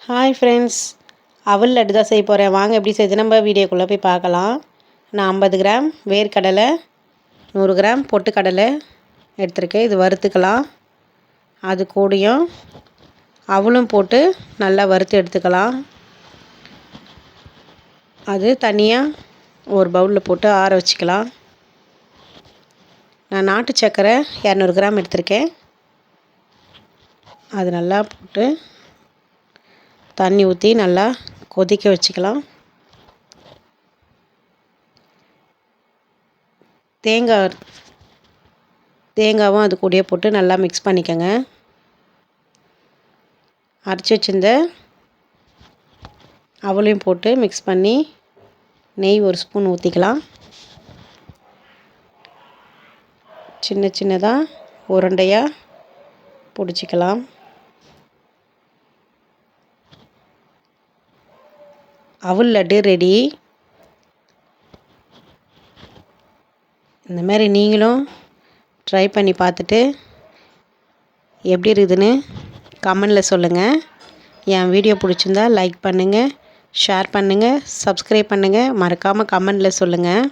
Hi friends, அவல் லட்டு தான் செய்ய போகிறேன். வாங்க எப்படி செய்து நம்ம வீடியோக்குள்ளே போய் பார்க்கலாம். நான் 50 கிராம் வேர்க்கடலை, 100 கிராம் பொட்டுக்கடலை எடுத்துருக்கேன். இது வறுத்துக்கலாம். அது கூடயும் அவலும் போட்டு நல்லா வறுத்து எடுத்துக்கலாம். அது தனியாக ஒரு பவுலில் போட்டு ஆற வச்சுக்கலாம். நான் நாட்டு சர்க்கரை 200 கிராம் எடுத்திருக்கேன். அது நல்லா போட்டு தண்ணி ஊற்றி நல்லா கொதிக்க வச்சுக்கலாம். தேங்காவும் அது கூடயே போட்டு நல்லா மிக்ஸ் பண்ணிக்கோங்க. அரைச்சி வச்சிருந்த அவளையும் போட்டு மிக்ஸ் பண்ணி நெய் ஒரு ஸ்பூன் ஊற்றிக்கலாம். சின்ன சின்னதாக உருண்டையாக பிடிச்சிக்கலாம். அவல் லட்டு ரெடி. இந்த மாதிரி நீங்களும் ட்ரை பண்ணி பார்த்துட்டு எப்படி இருக்குதுன்னு கமெண்டில் சொல்லுங்கள். என் வீடியோ பிடிச்சிருந்தா லைக் பண்ணுங்கள், ஷேர் பண்ணுங்கள், சப்ஸ்கிரைப் பண்ணுங்கள். மறக்காமல் கமெண்டில் சொல்லுங்கள்.